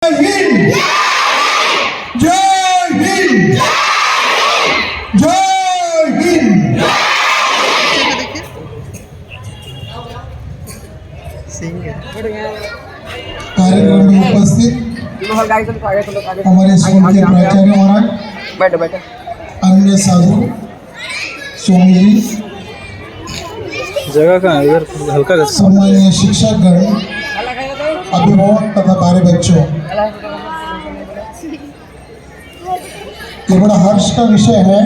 हिंद, जय हिंद, जय हिंद। कार्यक्रम में उपस्थित हमारे स्कूल के प्राचार्य महाराज, अन्य साधु, स्वामी जी, जगह का इधर हल्का सम्मानीय शिक्षकगण, अभिभावक तथा प्यारे बच्चों, ये बड़ा हर्ष का विषय है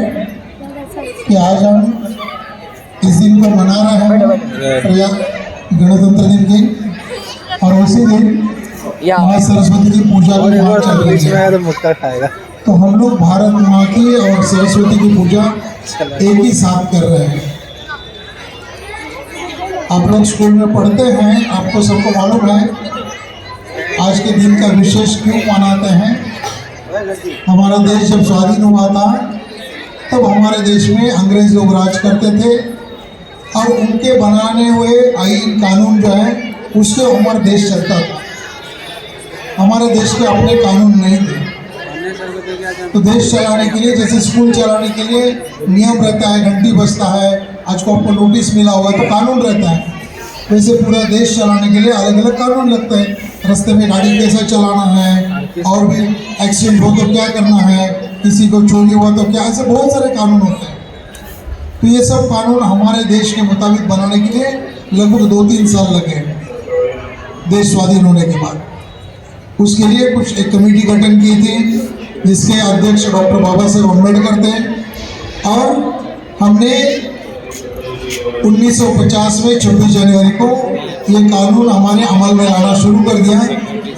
कि आज हम इस दिन को मना रहे हैं, गणतंत्र दिन की, और उसी दिन माँ सरस्वती की पूजा भी वहाँ चल रही है। तो हम लोग भारत माँ की और सरस्वती की पूजा एक ही साथ कर रहे हैं। आप लोग स्कूल में पढ़ते हैं, आपको सबको मालूम है आज के दिन का विशेष क्यों मनाते हैं। हमारा देश जब स्वाधीन हुआ था तब हमारे देश में अंग्रेज लोग राज करते थे और उनके बनाने हुए आईन कानून जो है उससे हमारा देश चलता था। हमारे देश के अपने कानून नहीं थे, तो देश चलाने के लिए, जैसे स्कूल चलाने के लिए नियम रहता है, घंटी बजता है, आज को आपको नोटिस मिला होगा तो कानून रहता है, वैसे पूरा देश चलाने के लिए अलग अलग कानून लगते हैं। रास्ते में गाड़ी कैसे चलाना है, और भी एक्सीडेंट हो तो क्या करना है, किसी को चोरी हुआ तो क्या, ऐसे बहुत सारे कानून होते हैं। तो ये सब कानून हमारे देश के मुताबिक बनाने के लिए लगभग 2-3 साल लगे देश स्वाधीन होने के बाद। उसके लिए कुछ एक कमेटी गठन की थी जिसके अध्यक्ष डॉक्टर बाबा साहेब अम्बेडकर थे, और हमने 1950 में 26 जनवरी को ये कानून हमारे अमल में लाना शुरू कर दिया।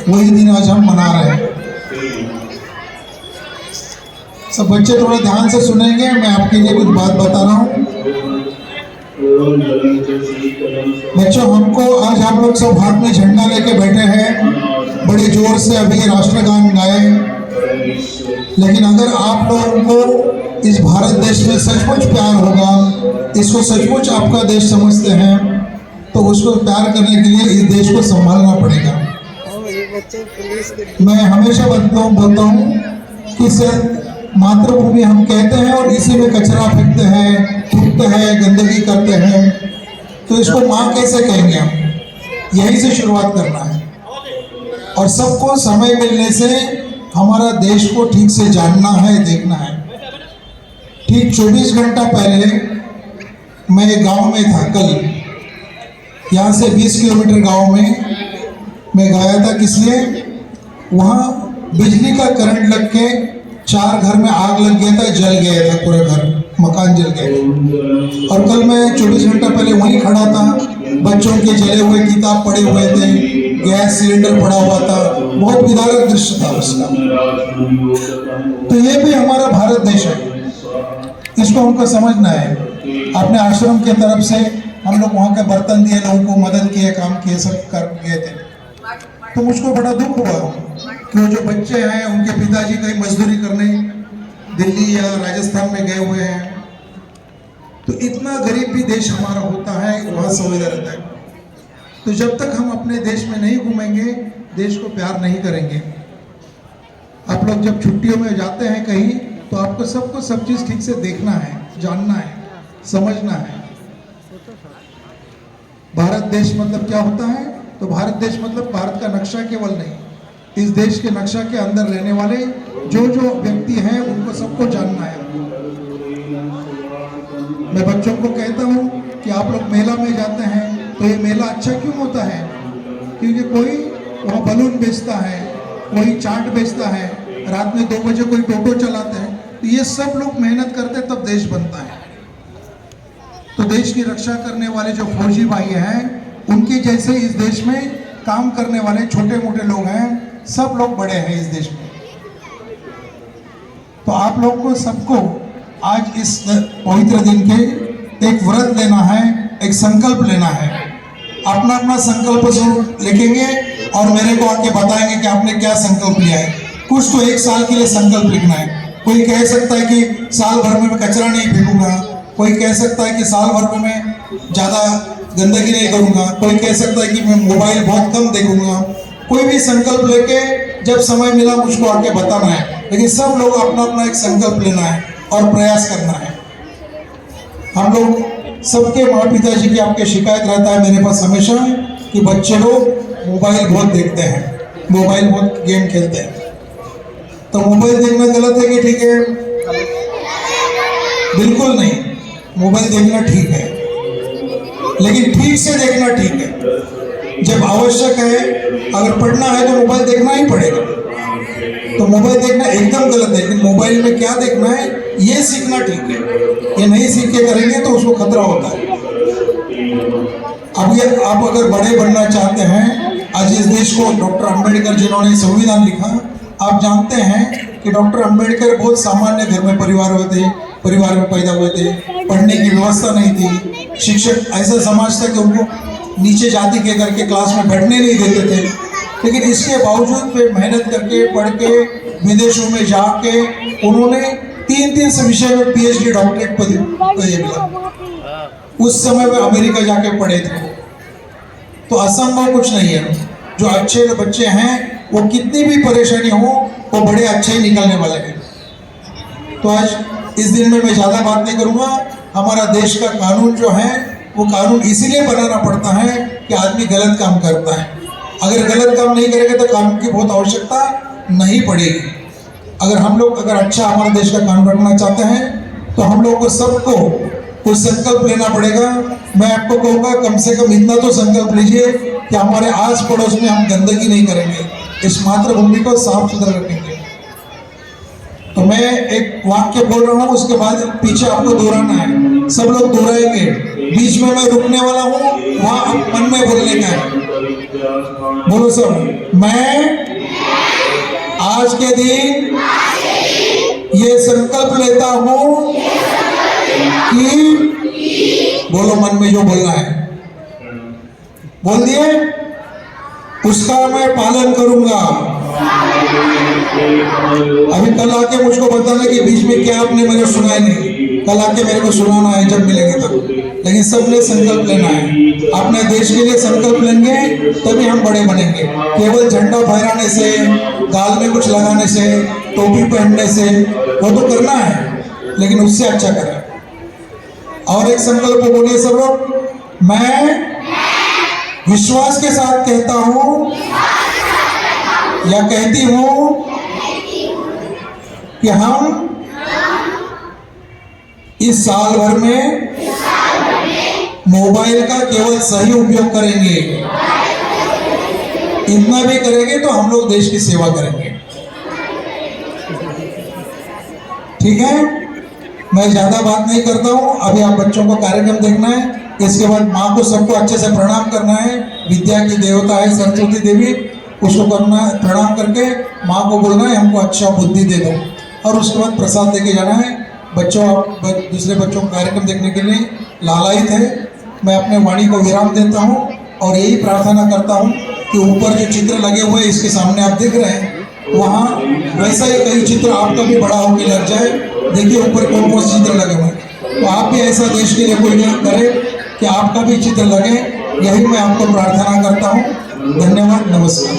वही दिन आज हम मना रहे हैं। सब बच्चे थोड़ा ध्यान से सुनेंगे, मैं आपके लिए कुछ बात बता रहा हूँ। बच्चों, हमको आज हम लोग सब हाथ में झंडा लेके बैठे हैं, बड़े जोर से अभी राष्ट्रगान गाए, लेकिन अगर आप लोगों को इस भारत देश में सचमुच प्यार होगा, इसको सचमुच आपका देश समझते हैं, तो उसको प्यार करने के लिए इस देश को संभालना पड़ेगा। मैं हमेशा बोलता हूँ कि सर मातृभूमि हम कहते हैं और इसी में कचरा फेंकते हैं, थूकते हैं, गंदगी करते हैं, तो इसको माँ कैसे कहेंगे हम? यहीं से शुरुआत करना है, और सबको समय मिलने से हमारा देश को ठीक से जानना है, देखना है। ठीक 24 घंटा पहले मैं एक गांव में था, कल यहाँ से 20 किलोमीटर गांव में मैं गया था। किस लिए? वहाँ बिजली का करंट लग के 4 घर में आग लग गया था, जल गया था, पूरा घर, मकान जल गया। और कल मैं 24 घंटा पहले वहीं खड़ा था, बच्चों के जले हुए किताब पड़े हुए थे, गैस सिलेंडर पड़ा हुआ था, बहुत विदारक दृश्य था उसका। तो ये भी हमारा भारत देश है, इसको हमको समझना है। अपने आश्रम के तरफ से हम लोग वहाँ के बर्तन दिए, लोगों को मदद किए, काम किए, सब कर गए थे। तो मुझको बड़ा दुख हुआ कि वो जो बच्चे हैं उनके पिताजी कहीं मजदूरी करने दिल्ली या राजस्थान में गए हुए हैं। तो इतना गरीब भी देश हमारा होता है, वहाँ संवेदना रहता है। तो जब तक हम अपने देश में नहीं घूमेंगे, देश को प्यार नहीं करेंगे। आप लोग जब छुट्टियों में जाते हैं कहीं, तो आपको सबको सब चीज़ ठीक से देखना है, जानना है, समझना है। भारत देश मतलब क्या होता है? तो भारत देश मतलब भारत का नक्शा केवल नहीं, इस देश के नक्शा के अंदर रहने वाले जो जो व्यक्ति हैं उनको सबको जानना है। मैं बच्चों को कहता हूँ कि आप लोग मेला में जाते हैं तो ये मेला अच्छा क्यों होता है? क्योंकि कोई वहाँ बलून बेचता है, कोई चाट बेचता है, रात में 2 बजे कोई टोटो चलाते हैं, तो ये सब लोग मेहनत करते हैं, तब देश बनता है। तो देश की रक्षा करने वाले जो फौजी भाई हैं, उनके जैसे इस देश में काम करने वाले छोटे मोटे लोग हैं, सब लोग बड़े हैं इस देश में। तो आप लोग को सबको आज इस पवित्र दिन के एक व्रत लेना है, एक संकल्प लेना है। अपना अपना संकल्प जरूर लिखेंगे और मेरे को आके बताएंगे कि आपने क्या संकल्प लिया है। कुछ तो 1 साल के लिए संकल्प लिखना है। कोई कह सकता है कि साल भर में मैं कचरा नहीं फेंकूंगा, कोई कह सकता है कि साल भर में मैं ज़्यादा गंदगी नहीं करूँगा, कोई कह सकता है कि मैं मोबाइल बहुत कम देखूंगा, कोई भी संकल्प लेके जब समय मिला मुझको आके बताना है, लेकिन सब लोग अपना अपना एक संकल्प लेना है और प्रयास करना है। हम लोग सबके माँ पिताजी की आपके शिकायत रहता है मेरे पास हमेशा कि बच्चे लोग मोबाइल बहुत देखते हैं, मोबाइल बहुत गेम खेलते हैं। तो मोबाइल देखना गलत है कि ठीक है? बिल्कुल नहीं, मोबाइल देखना ठीक है, लेकिन ठीक से देखना ठीक है। जब आवश्यक है, अगर पढ़ना है तो मोबाइल देखना ही पड़ेगा। तो मोबाइल देखना एकदम गलत है, लेकिन मोबाइल में क्या देखना है ये सीखना ठीक है। ये नहीं सीख के करेंगे तो उसको खतरा होता है। अब ये आप अगर बड़े बनना चाहते हैं, आज इस देश को डॉक्टर अंबेडकर जिन्होंने संविधान लिखा, आप जानते हैं कि डॉक्टर अंबेडकर बहुत सामान्य घर में परिवार में पैदा हुए थे। पढ़ने की व्यवस्था नहीं थी, शिक्षक ऐसा समाज था कि उनको नीचे जाति के करके क्लास में बैठने नहीं देते थे। लेकिन इसके बावजूद वे मेहनत करके पढ़ के विदेशों में जाके उन्होंने 3 विषय में PhD डॉक्टरेट मिला। उस समय वे अमेरिका जाके पढ़े थे। तो असंभव कुछ नहीं है। जो अच्छे बच्चे हैं वो कितनी भी परेशानी हो वो बड़े अच्छे ही निकलने वाले हैं। तो आज इस दिन में मैं ज़्यादा बात नहीं करूँगा। हमारा देश का कानून जो है वो कानून इसीलिए बनाना पड़ता है कि आदमी गलत काम करता है। अगर गलत काम नहीं करेंगे तो कानून की बहुत आवश्यकता नहीं पड़ेगी। अगर हम लोग अच्छा हमारे देश का कानून रखना चाहते हैं तो हम लोगों को सबको कुछ संकल्प लेना पड़ेगा। मैं आपको कहूँगा कम से कम इतना तो संकल्प लीजिए कि हमारे आस पड़ोस में हम गंदगी नहीं करेंगे, इस मातृभूमि को साफ सुथरा रखेंगे। तो मैं एक वाक्य बोल रहा हूँ, उसके बाद पीछे आपको दोहराना है। सब लोग दोहराएंगे, बीच में मैं रुकने वाला हूँ, वहाँ आप मन में बोलने का है। बोलो सब, मैं आज के दिन ये संकल्प लेता हूँ कि, बोलो मन में जो बोलना है, बोल दिए, उसका मैं पालन करूंगा। अभी कल आके मुझको बताना कि बीच में क्या आपने मेरे सुनाया नहीं। कल आके मेरे को सुनाना है जब मिलेंगे तब। लेकिन सबने संकल्प लेना है। अपने देश के लिए संकल्प लेंगे तभी हम बड़े बनेंगे। केवल झंडा फहराने से, गाल में कुछ लगाने से, टोपी पहनने से वो तो करना है, लेकिन उससे अच्छा करें। और एक संकल्प बोलिए सब लोग, मैं विश्वास के साथ कहता हूं या कहती हूं कि हम इस साल भर में मोबाइल का केवल सही उपयोग करेंगे। इतना भी करेंगे तो हम लोग देश की सेवा करेंगे। ठीक है, मैं ज्यादा बात नहीं करता हूं। अभी आप बच्चों को कार्यक्रम देखना है, इसके बाद माँ को सबको अच्छे से प्रणाम करना है। विद्या की देवता है सरस्वती देवी, उसको करना है, प्रणाम करके माँ को बोलना है हमको अच्छा बुद्धि दे दो। और उसके बाद प्रसाद लेके जाना है। बच्चों, आप दूसरे बच्चों को कार्यक्रम देखने के लिए लालायित है। मैं अपने वाणी को विराम देता हूँ और यही प्रार्थना करता हूँ कि ऊपर जो चित्र लगे हुए हैं इसके सामने आप देख रहे हैं, वहाँ वैसा ही कई चित्र आपका भी बड़ा होकर लग जाए। देखिए ऊपर कौन कौन से चित्र लगे हुए हैं। तो आप भी ऐसा देश के लिए कोई करे कि आपका भी चित्र लगे, यही मैं आपको प्रार्थना करता हूँ। धन्यवाद, नमस्कार।